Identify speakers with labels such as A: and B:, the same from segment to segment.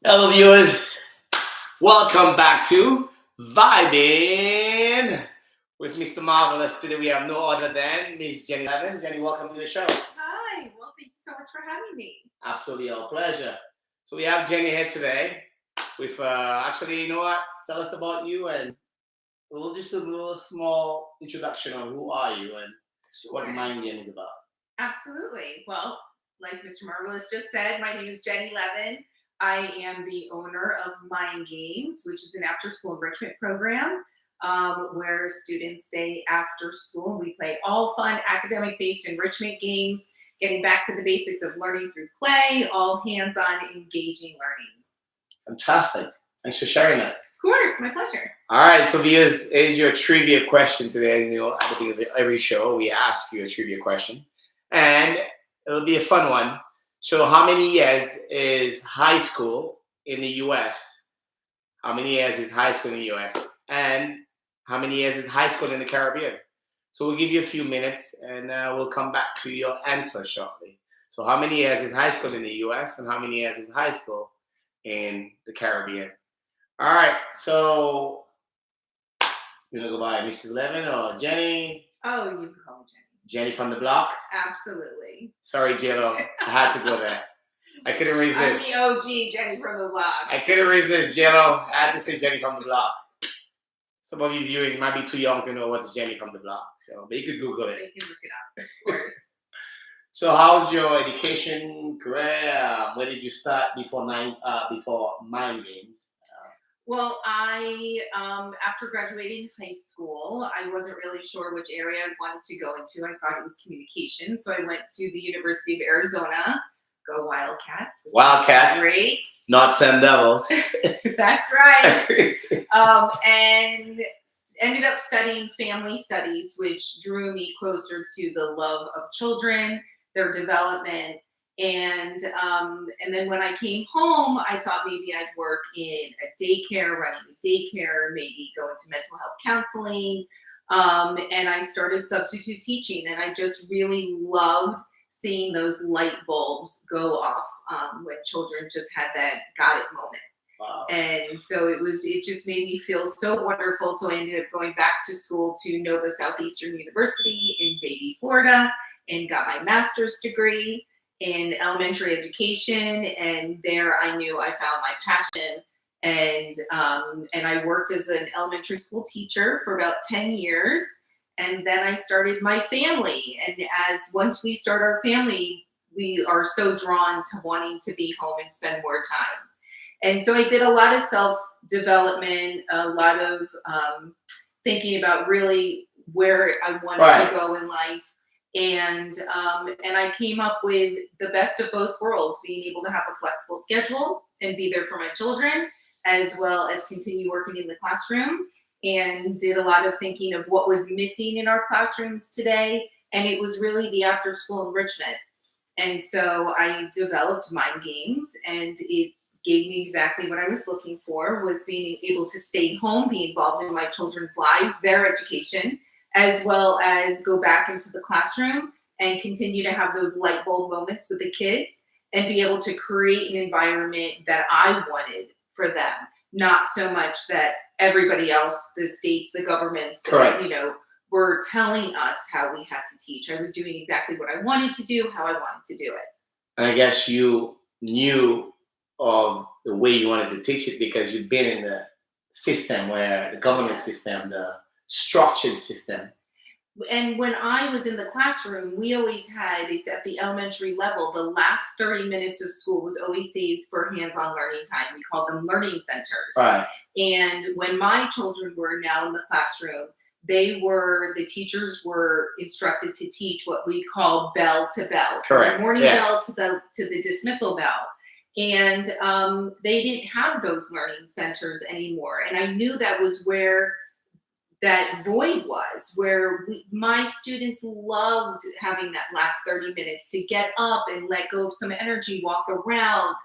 A: Hello, viewers. Welcome back to Vibing with Mr. Marvelous. Today we have no other than Miss Jenny Levin. Jenny, welcome to the show.
B: Hi. Well, thank you so much for having me.
A: Absolutely our pleasure. So we have Jenny here today with actually, you know what? Tell us about you and just a little small introduction on who are you and what
B: Sure.
A: Mind Game is about.
B: Absolutely. Well, like Mr. Marvelous just said, my name is Jenny Levin. I am the owner of Mind Games, which is an after school enrichment program where students stay after school. We play all fun academic based enrichment games, getting back to the basics of learning through play, all hands on engaging learning.
A: Fantastic. Thanks for sharing that.
B: Of course, my pleasure.
A: All right, so here's your trivia question today. You know, at the beginning of every show, we ask you a trivia question, and it'll be a fun one. So, how many years is high school in the U.S.? How many years is high school in the U.S.? And how many years is high school in the Caribbean? So, we'll give you a few minutes, and we'll come back to your answer shortly. So, how many years is high school in the U.S. and how many years is high school in the Caribbean? All right, so you gonna go by Mrs. Levin or Jenny?
B: Oh, you can call me Jenny.
A: Jenny from the block?
B: Absolutely.
A: Sorry, Jello. I had to go there. I couldn't resist.
B: I'm the OG Jenny from the block.
A: I couldn't resist, Jello. I had to say Jenny from the block. Some of you viewing might be too young to know what's Jenny from the block, so but you could Google it.
B: You can look it up, of course.
A: So, how's your education career? When did you start before Mind Games?
B: Well, I after graduating high school, I wasn't really sure which area I wanted to go into. I thought it was communication, so I went to the University of Arizona. Go Wildcats!
A: Wildcats,
B: great.
A: Not Sun Devils.
B: That's right. And ended up studying family studies, which drew me closer to the love of children, their development. And then when I came home, I thought maybe I'd work in a daycare, running a daycare, maybe go into mental health counseling. And I started substitute teaching, and I just really loved seeing those light bulbs go off when children just had that got it moment.
A: Wow.
B: And so it just made me feel so wonderful. So I ended up going back to school to Nova Southeastern University in Davie, Florida, and got my master's degree in elementary education. And there I knew I found my passion. And I worked as an elementary school teacher for about 10 years. And then I started my family. And as once we start our family, we are so drawn to wanting to be home and spend more time. And so I did a lot of self development, a lot of thinking about really where I wanted to go in life. And I came up with the best of both worlds, being able to have a flexible schedule and be there for my children, as well as continue working in the classroom. And did a lot of thinking of what was missing in our classrooms today. And it was really the after school enrichment. And so I developed Mind Games, and it gave me exactly what I was looking for, was being able to stay home, be involved in my children's lives, their education, as well as go back into the classroom and continue to have those light bulb moments with the kids and be able to create an environment that I wanted for them, not so much that everybody else, the states, the governments, were telling us how we had to teach. I was doing exactly what I wanted to do, how I wanted to do it.
A: And I guess you knew of the way you wanted to teach it because you've been in the system where the government system, the structured system.
B: And when I was in the classroom, we always had, it's at the elementary level, the last 30 minutes of school was always saved for hands-on learning time. We called them learning centers.
A: Right.
B: And when my children were now in the classroom, the teachers were instructed to teach what we call bell to bell.
A: Correct.
B: The morning bell to the dismissal bell. And they didn't have those learning centers anymore. And I knew that was where that void was, where my students loved having that last 30 minutes to get up and let go of some energy, walk around,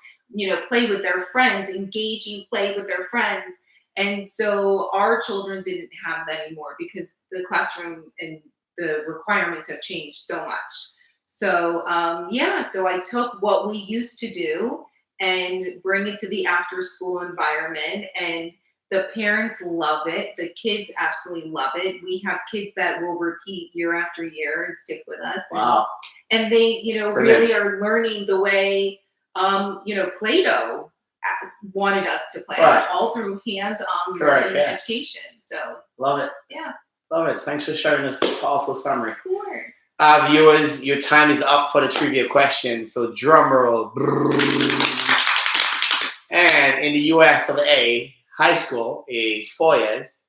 B: play with their friends, engaging play with their friends. And so our children didn't have that anymore because the classroom and the requirements have changed so much. So, so I took what we used to do and bring it to the after school environment. And the parents love it. The kids absolutely love it. We have kids that will repeat year after year and stick with us.
A: Wow.
B: And they, really are learning the way, Play-Doh wanted us to play,
A: Right.
B: all through hands-on
A: Correct,
B: learning
A: yes.
B: education. So
A: Love it.
B: yeah,
A: Love it. Thanks for sharing this powerful summary.
B: of course.
A: Viewers, your time is up for the trivia question. So drum roll. And in the US of A, high school is 4 years.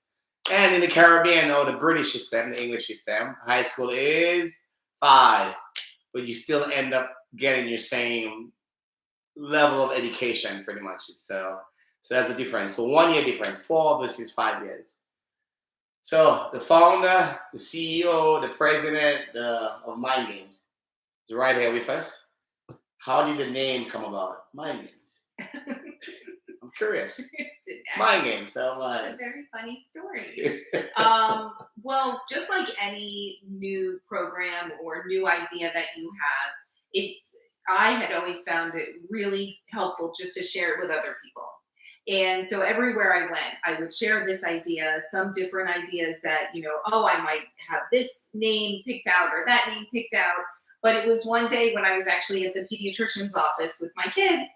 A: And in the Caribbean or the British system, the English system, high school is 5. But you still end up getting your same level of education pretty much. So that's the difference. So 1 year difference, 4 versus 5 years. So the founder, the CEO, the president of Mind Games is right here with us. How did the name come about? Mind Games. I'm curious. Mind Games. So
B: it's a very funny story. Well, just like any new program or new idea that you have, I had always found it really helpful just to share it with other people. And so everywhere I went, I would share this idea, some different ideas that, I might have this name picked out or that name picked out. But it was one day when I was actually at the pediatrician's office with my kids,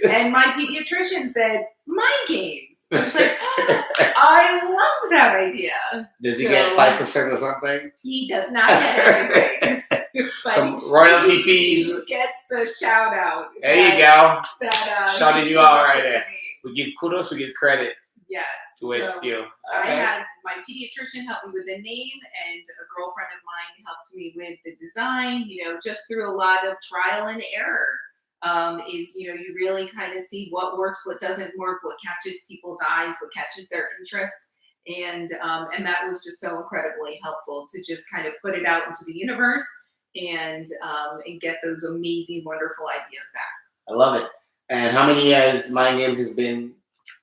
B: and my pediatrician said, Mind Games. I was like, I love that idea.
A: Does he get 5% or something?
B: He does not get anything.
A: Some royalty fees.
B: He gets the shout out.
A: There you go.
B: Shouting
A: you out right there. We give kudos, we give credit.
B: Yes.
A: To it still.
B: I had my pediatrician help me with the name, and a girlfriend of mine helped me with the design, just through a lot of trial and error. You really kind of see what works, what doesn't work, what catches people's eyes, what catches their interest. And that was just so incredibly helpful to just kind of put it out into the universe and get those amazing, wonderful ideas back.
A: I love it. And how many years Mind Games has been?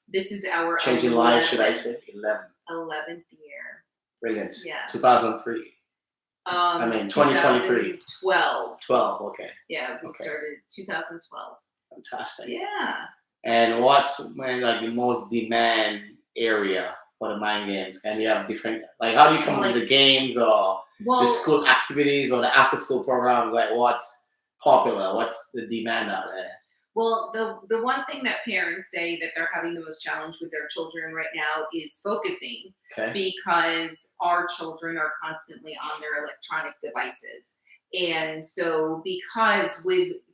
B: This is our
A: changing lives, should I say?
B: 11th year.
A: Brilliant.
B: Yeah.
A: 2003. 2023.
B: 12.
A: 12. Okay.
B: Yeah, we started 2012.
A: Fantastic.
B: Yeah.
A: And what's the most demand area for the Mind Games? And you have different, how do you come up with the games or the school activities or the after school programs? What's popular? What's the demand out there?
B: Well, the one thing that parents say that they're having the most challenge with their children right now is focusing, because our children are constantly on their electronic devices. And so because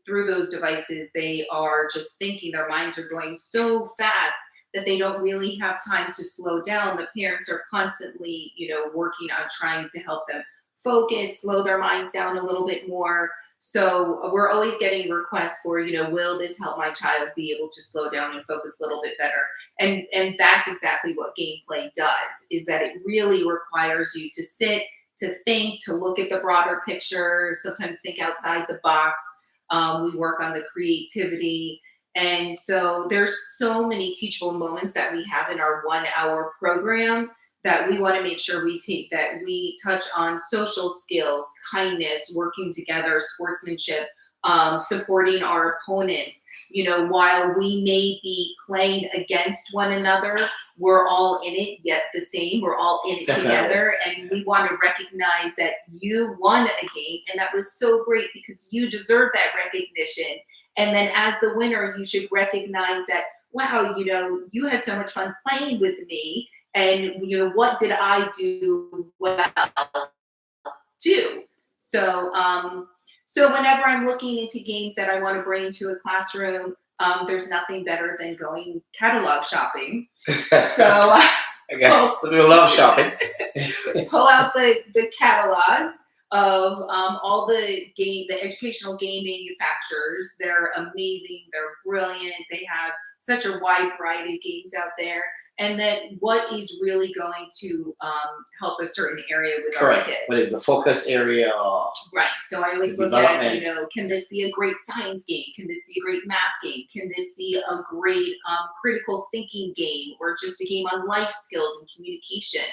B: through those devices, they are just thinking, their minds are going so fast that they don't really have time to slow down. The parents are constantly, working on trying to help them focus, slow their minds down a little bit more. So we're always getting requests for, will this help my child be able to slow down and focus a little bit better? And that's exactly what gameplay does, is that it really requires you to sit, to think, to look at the broader picture, sometimes think outside the box. We work on the creativity. And so there's so many teachable moments that we have in our 1 hour program that we want to make sure we touch on social skills, kindness, working together, sportsmanship, supporting our opponents. While we may be playing against one another, we're all in it yet the same. We're all in it together. And we want to recognize that you won a game, and that was so great because you deserve that recognition. And then as the winner, you should recognize that, wow, you had so much fun playing with me. And, what did I do well too? So whenever I'm looking into games that I want to bring into a classroom, there's nothing better than going catalog shopping. So
A: I guess we love shopping.
B: Pull out the catalogs of all the educational game manufacturers. They're amazing. They're brilliant. They have such a wide variety of games out there. And then what is really going to help a certain area with our kids.
A: What is the focus area?
B: Right. So I always look at, can this be a great science game? Can this be a great math game? Can this be a great critical thinking game, or just a game on life skills and communication?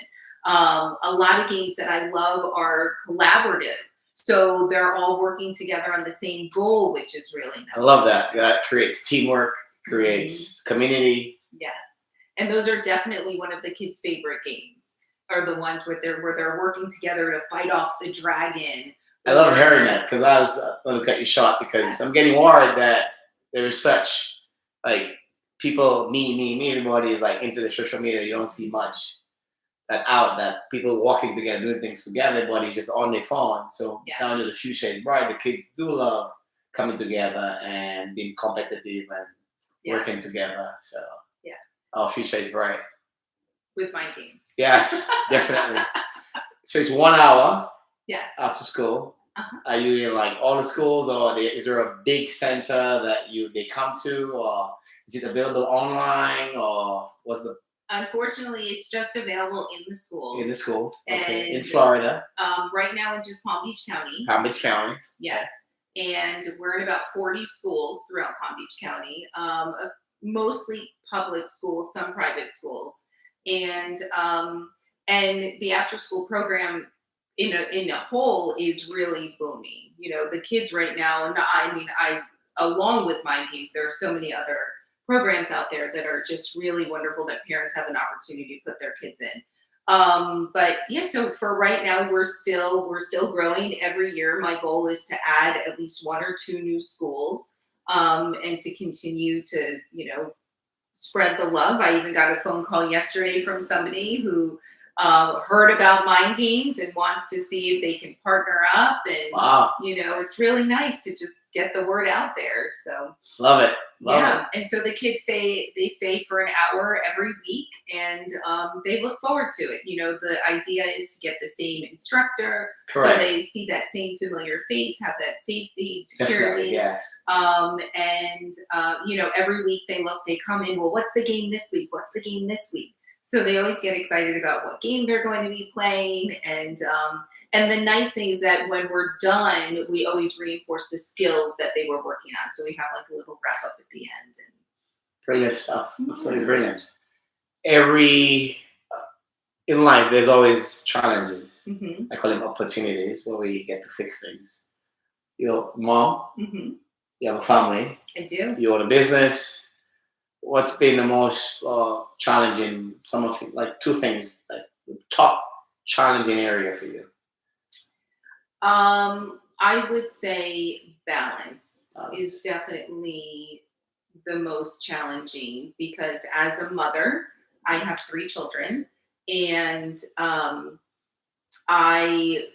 B: A lot of games that I love are collaborative. So they're all working together on the same goal, which is really nice.
A: I love that. That creates teamwork,
B: Mhm.
A: creates community.
B: Yes. And those are definitely one of the kids' favorite games. Are the ones where they're working together to fight off the dragon.
A: I love hearing
B: or-
A: that because I was going to cut you short because I'm getting worried that there's such like people, me, everybody is like into the social media. You don't see much that people walking together, doing things together, everybody's just on their phone. So
B: Yes.
A: now that the future is bright, the kids do love coming together and being competitive and
B: Yes.
A: working together. So
B: Yeah.
A: our future is bright.
B: With mind games.
A: Yes, definitely. So it's 1 hour
B: Yes.
A: after school.
B: Uh-huh.
A: Are you in like all the schools, or is there a big center that they come to, or is it available online, or what's the
B: Unfortunately, it's just available in the schools.
A: in the schools? Okay, in
B: And-
A: Florida,
B: Right now in just Palm Beach County.
A: Palm Beach County.
B: Yes. And we're in about 40 schools throughout Palm Beach County, mostly public schools, some private schools. And the after school program in a whole is really booming. You know, the kids right now, and I along with Mind Games, there are so many other programs out there that are just really wonderful that parents have an opportunity to put their kids in. But yeah, so for right now, we're still growing every year. My goal is to add at least 1 or 2 new schools, and to continue to, spread the love. I even got a phone call yesterday from somebody who heard about Mind Games and wants to see if they can partner up. And
A: Wow,
B: it's really nice to just get the word out there. So
A: love it.
B: yeah, and so the kids stay for an hour every week, and they look forward to it. The idea is to get the same instructor,
A: Correct.
B: so they see that same familiar face, have that safety,
A: Definitely,
B: security.
A: yes.
B: Every week they come in. Well, what's the game this week? What's the game this week? So they always get excited about what game they're going to be playing, and the nice thing is that when we're done, we always reinforce the skills that they were working on. So we have like a little wrap up at the end.
A: Brilliant stuff. Absolutely brilliant. In life, there's always challenges.
B: Mm-hmm.
A: I call them opportunities where we get to fix things. Mom,
B: Mm-hmm.
A: you have a family,
B: I do.
A: you own a business. What's been the most challenging? Like 2 things, like the top challenging area for you.
B: I would say balance is definitely the most challenging, because as a mother, I have 3 children, and I,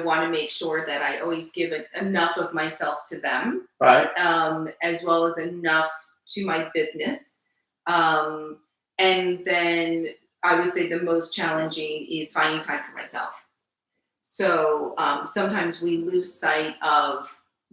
B: want to make sure that I always give enough of myself to them,
A: Right.
B: as well as enough to my business. And then I would say the most challenging is finding time for myself. So sometimes we lose sight of,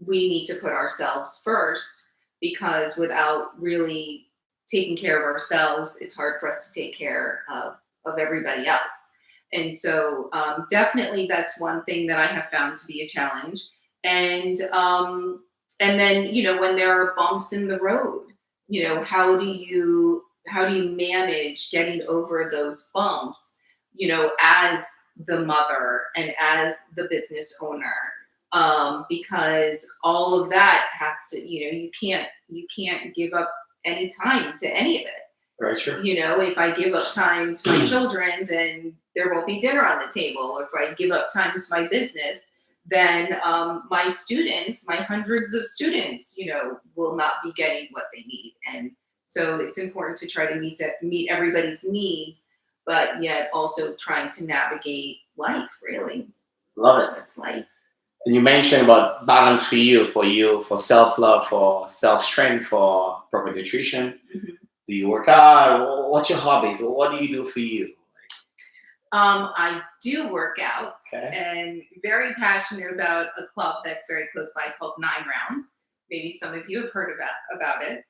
B: we need to put ourselves first, because without really taking care of ourselves, it's hard for us to take care of everybody else. And so definitely that's one thing that I have found to be a challenge. And then, when there are bumps in the road, how do you manage getting over those bumps, as the mother and as the business owner, because all of that has to, you can't give up any time to any of it.
A: Very true.
B: If I give up time to my children, then there won't be dinner on the table. If I give up time to my business, then my students, my hundreds of students, will not be getting what they need. And so it's important to try to meet everybody's needs, but yet also trying to navigate life, really.
A: Love it.
B: That's life.
A: And you mentioned about balance for you, for self-love, for self-strength, for proper nutrition.
B: Mm-hmm.
A: Do you work out? What's your hobbies? What do you do for you?
B: I do work out,
A: Okay.
B: and very passionate about a club that's very close by called 9 Round. Maybe some of you have heard about it.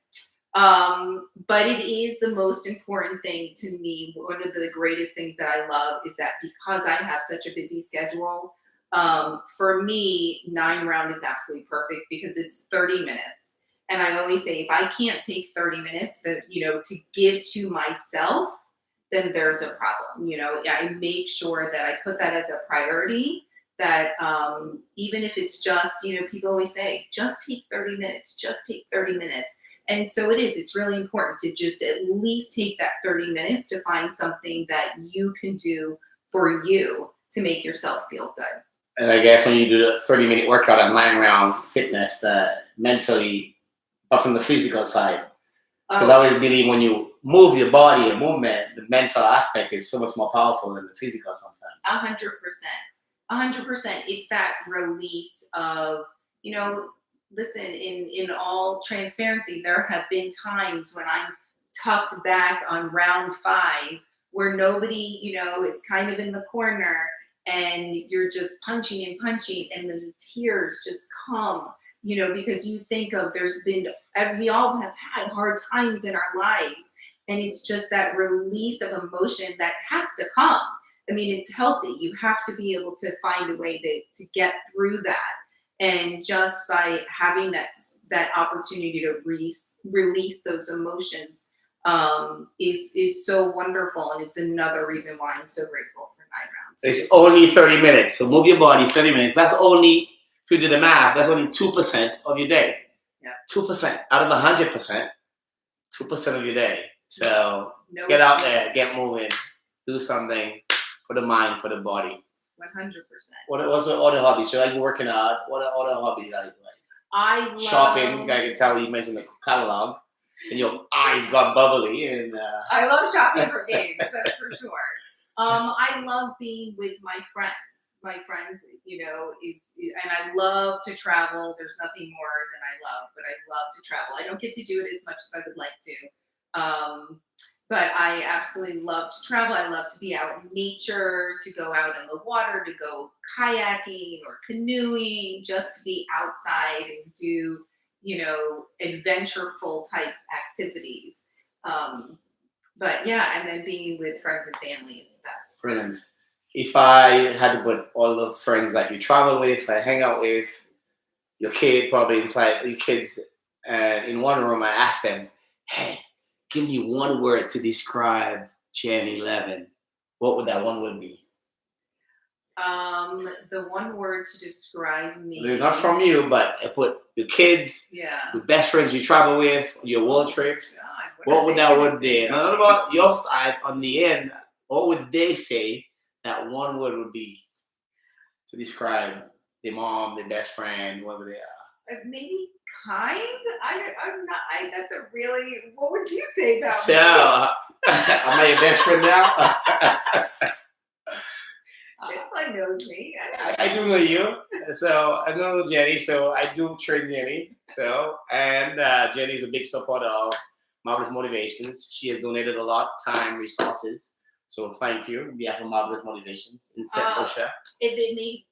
B: But it is the most important thing to me. One of the greatest things that I love is that because I have such a busy schedule, for me, 9 Round is absolutely perfect, because it's 30 minutes. And I always say, if I can't take 30 minutes to give to myself, then there's a problem. I make sure that I put that as a priority, that even if it's just, people always say, just take 30 minutes, just take 30 minutes. And so it is, it's really important to just at least take that 30 minutes to find something that you can do for you to make yourself feel good.
A: And I guess when you do the 30-minute workout and lying around fitness, mentally, but from the physical side, because I always believe when you move your body and movement, the mental aspect is so much more powerful than the physical sometimes.
B: 100%. 100%. It's that release of, listen, in all transparency, there have been times when I'm tucked back on round 5 where nobody, it's kind of in the corner and you're just punching and punching and then the tears just come, because you think of we all have had hard times in our lives, and it's just that release of emotion that has to come. I mean, it's healthy. You have to be able to find a way to get through that. And just by having that opportunity to release those emotions is so wonderful. And it's another reason why I'm so grateful for 9 rounds.
A: It's only 30 minutes. So move your body 30 minutes. That's only, if you do the math, that's only 2% of your day.
B: Yeah.
A: 2% out of 100%, 2% of your day. So get out there, get moving, do something for the mind, for the body.
B: 100%.
A: What's your other hobbies? You like working out? What are other hobbies that you like?
B: I love
A: shopping. I can tell you mentioned the catalog, and your eyes got bubbly. And
B: I love shopping for games. That's for sure. I love being with my friends. My friends, and I love to travel. There's nothing more than I love, but I love to travel. I don't get to do it as much as I would like to. But I absolutely love to travel. I love to be out in nature, to go out in the water, to go kayaking or canoeing, just to be outside and do, adventureful type activities. But yeah, and then being with friends and family is the best.
A: Brilliant. If I had to put all the friends that you travel with, I hang out with, your kid probably inside your kids, and in one room, I ask them, hey, give me one word to describe Jenny Levin. What would that one word be?
B: The one word to describe me.
A: Not from you, but I put your kids, your best friends you travel with, your world trips.
B: God,
A: what would that word be? Not about your side, on the end, what would they say that one word would be to describe the mom, the best friend, whoever they are?
B: Maybe kind. I'm not. That's a really. What would you say about
A: so,
B: me?
A: Am I your best friend now?
B: This one knows me.
A: I do know you. So I know Jenny. So I do train Jenny. So and Jenny is a big supporter of Marvelous Motivations. She has donated a lot, time, resources. So thank you on behalf of Marvelous Motivations in St. Lucia.
B: It makes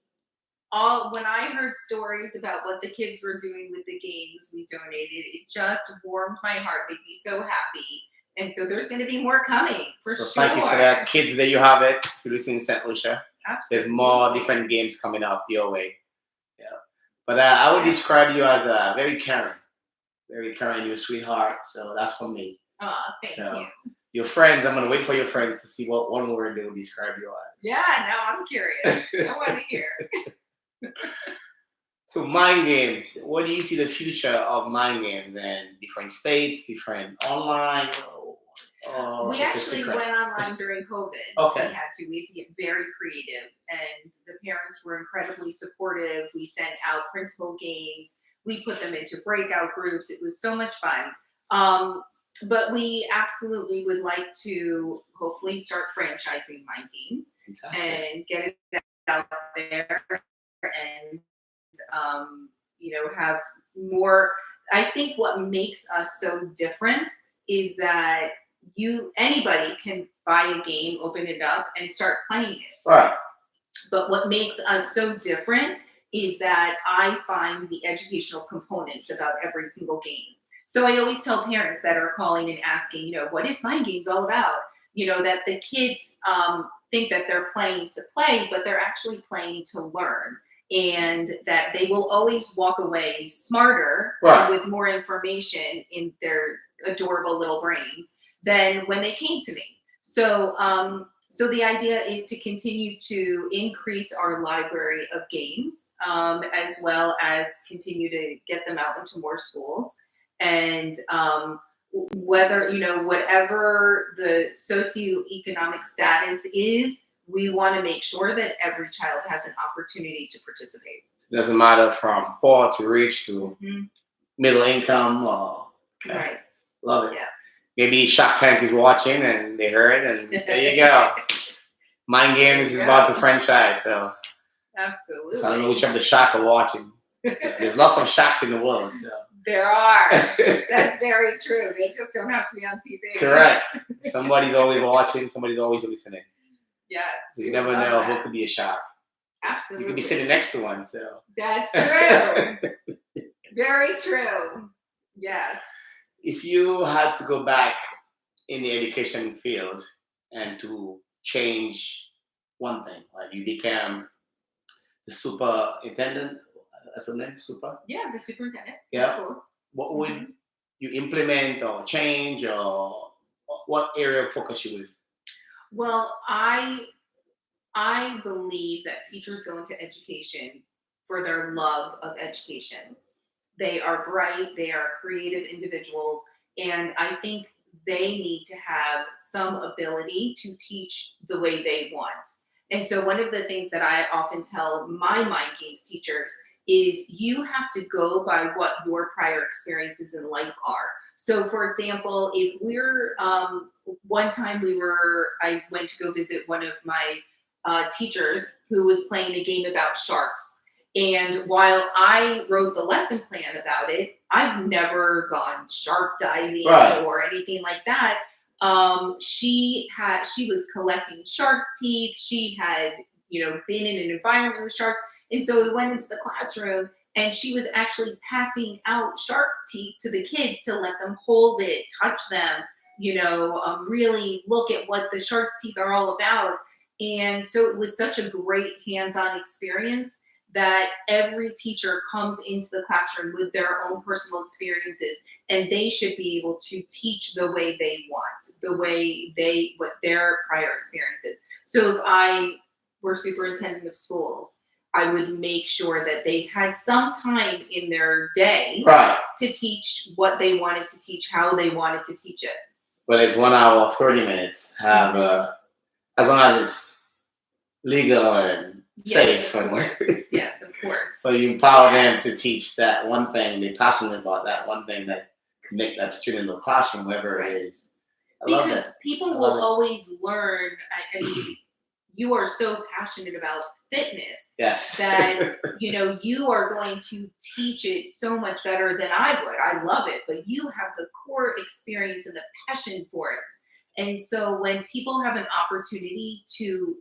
B: when I heard stories about what the kids were doing with the games we donated, it just warmed my heart, made me so happy. And so there's going to be more coming for sure.
A: Thank you for that. Kids, there you have it. If you're listening in St. Lucia,
B: absolutely.
A: There's more different games coming up your way. Yeah, but I would describe you as a very caring. You're a sweetheart. So that's for me.
B: Oh, thank you.
A: Your friends, I'm going to wait for your friends to see what one word they will describe you as.
B: Yeah, now I'm curious. I want to hear.
A: So mind games. What do you see the future of mind games in different states, different online?
B: We actually went online during COVID.
A: Okay.
B: We had to get very creative, and the parents were incredibly supportive. We sent out printable games. We put them into breakout groups. It was so much fun. But we absolutely would like to hopefully start franchising mind games.
A: Fantastic.
B: And get it out there and have more. I think what makes us so different is that anybody can buy a game, open it up, and start playing it.
A: Right.
B: But what makes us so different is that I find the educational components about every single game. So I always tell parents that are calling and asking, what is mind games all about? That the kids think that they're playing to play, but they're actually playing to learn. And that they will always walk away smarter and with more information in their adorable little brains than when they came to me. So So the idea is to continue to increase our library of games, as well as continue to get them out into more schools. And whether, whatever the socioeconomic status is, we want to make sure that every child has an opportunity to participate.
A: It doesn't matter from poor to rich to
B: Mhm.
A: middle income. Okay.
B: Right.
A: Love it.
B: Yeah.
A: Maybe Shark Tank is watching and they heard, and there you go. Mind Games is about the franchise, so
B: Absolutely.
A: I don't know which of the shark are watching. There's lots of sharks in the world, so
B: There are. That's very true. They just don't have to be on TV.
A: correct. Somebody's always watching. Somebody's always listening.
B: Yes.
A: So you never know who could be a shark.
B: Absolutely.
A: You could be sitting next to one. So
B: that's true. Very true. Yes.
A: If you had to go back in the education field and to change one thing, like you became the superintendent, that's the name, super?
B: Yeah, the superintendent.
A: Yeah.
B: Schools.
A: What would you implement or change, or what area of focus you would?
B: Well, I believe that teachers go into education for their love of education. They are bright, they are creative individuals, and I think they need to have some ability to teach the way they want. And so, one of the things that I often tell my mind games teachers is you have to go by what your prior experiences in life are. So, for example, if we're one time I went to go visit one of my teachers who was playing a game about sharks. And while I wrote the lesson plan about it, I've never gone shark diving or anything like that. She was collecting sharks' teeth. She had, been in an environment with sharks. And so we went into the classroom and she was actually passing out sharks' teeth to the kids to let them hold it, touch them, really look at what the shark's teeth are all about. And so it was such a great hands-on experience that every teacher comes into the classroom with their own personal experiences, and they should be able to teach the way they want, what their prior experiences. So if I were superintendent of schools, I would make sure that they had some time in their day to teach what they wanted to teach, how they wanted to teach it.
A: But it's 1 hour, 30 minutes. Have as long as it's legal and safe.
B: Of course. Yes, of course.
A: But you empower them to teach that one thing, they're passionate about that one thing that can make that student in the classroom, wherever it is. I love
B: because
A: that.
B: People will always learn. I mean, you are so passionate about fitness that you are going to teach it so much better than I would. I love it, but you have the core experience and the passion for it. And so when people have an opportunity to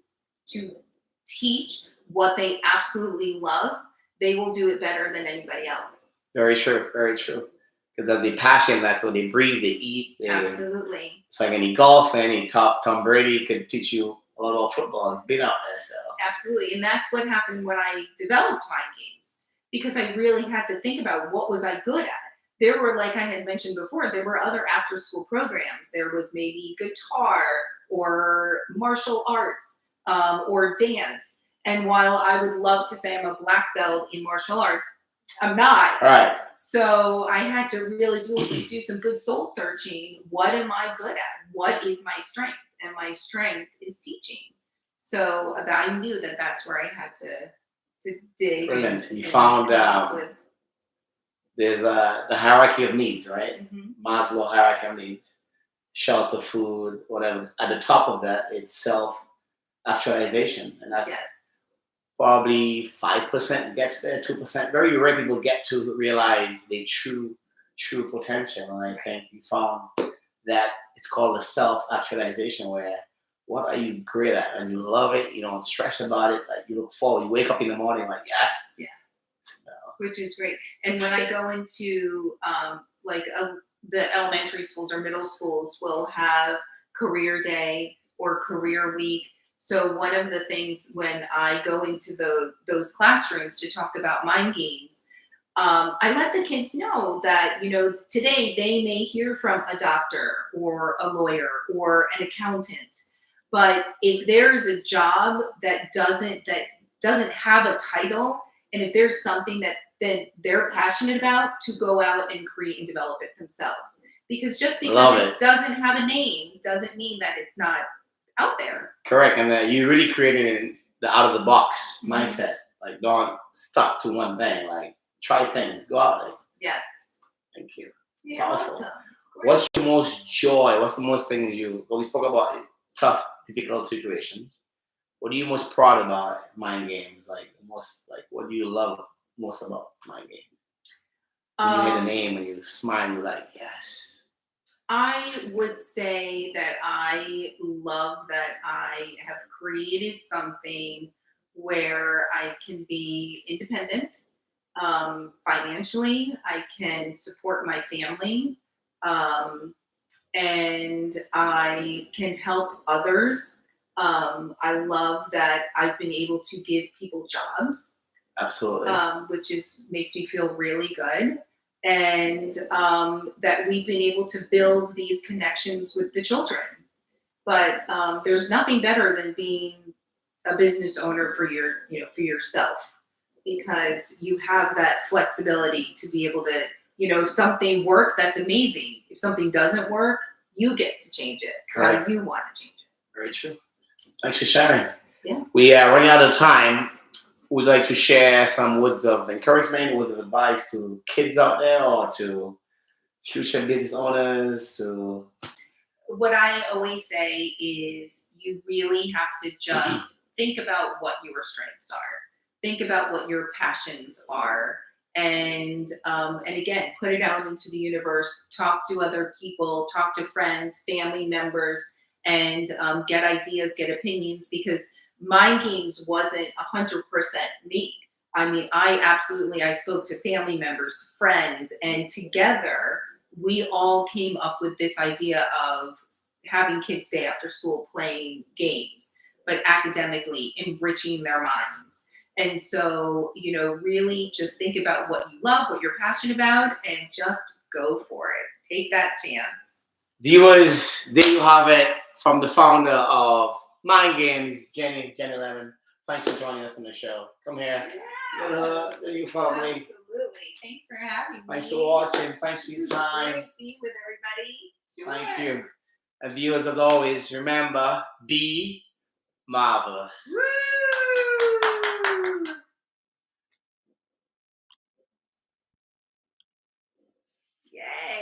B: teach what they absolutely love, they will do it better than anybody else.
A: Very true. Very true. Because that's the passion. That's what they breathe. They eat.
B: Absolutely.
A: It's like any golf, any Tom Brady could teach you a lot of football. It's been out there. So
B: absolutely. And that's what happened when I developed mind games, because I really had to think about what was I good at. There were, like I had mentioned before, there were other after school programs. There was maybe guitar or martial arts or dance. And while I would love to say I'm a black belt in martial arts, I'm not.
A: Right.
B: So I had to really do some good soul searching. What am I good at? What is my strength? And my strength is teaching. So I knew that that's where I had to dig.
A: Brilliant. You found there's the hierarchy of needs, right? Maslow hierarchy of needs. Shelter, food, whatever. At the top of that, it's self-actualization. And that's probably 5% gets there, 2%. Very rare people get to realize their true potential. And I think you found that it's called a self-actualization, where what are you great at? And you love it. You don't stress about it. Like you look forward. You wake up in the morning like, yes.
B: Which is great. And when I go into the elementary schools or middle schools will have career day or career week. So one of the things when I go into those classrooms to talk about mind games, I let the kids know that, today they may hear from a doctor or a lawyer or an accountant, But if there's a job that doesn't have a title, and if there's something that they're passionate about, to go out and create and develop it themselves. Because just
A: Love
B: because it
A: it.
B: doesn't have a name doesn't mean that it's not out there.
A: Correct. And that you really created the out of the box
B: Mhm.
A: mindset. Like don't stuck to one thing. Like try things. Go out there.
B: Yes.
A: Thank you.
B: You're
A: Powerful.
B: welcome. Of course.
A: What's your most joy? What's the most thing you well, we spoke about tough, difficult situations. What are you most proud about mind games? Like most like what do you love most about mind games? When you hear the name and you smile, you're like, yes.
B: I would say that I love that I have created something where I can be independent financially. I can support my family, um, and I can help others. I love that I've been able to give people jobs,
A: Absolutely.
B: which is makes me feel really good. And that we've been able to build these connections with the children. But there's nothing better than being a business owner for for yourself, because you have that flexibility to be able to, if something works, that's amazing. If something doesn't work, you get to change it
A: Correct.
B: how you want to change it.
A: Very true. Thanks for sharing.
B: Yeah.
A: We are running out of time. Would like to share some words of encouragement, words of advice to kids out there or to future business owners to
B: What I always say is you really have to just think about what your strengths are. Think about what your passions are. And again, put it out into the universe. Talk to other people. Talk to friends, family members, and get ideas, get opinions. Because mind games wasn't 100% me. I mean, I spoke to family members, friends, and together we all came up with this idea of having kids stay after school playing games, but academically enriching their minds. And so, really just think about what you love, what you're passionate about, and just go for it. Take that chance.
A: viewers. There you have it from the founder of Mind Games, Jenny Levin. Thanks for joining us on the show. Come here. There you family.
B: Absolutely. Thanks for having me.
A: Thanks for watching. Thanks for your time.
B: Great being with everybody. Sure.
A: Thank you. And viewers, as always, remember, be marvelous.
B: Woo! Yay.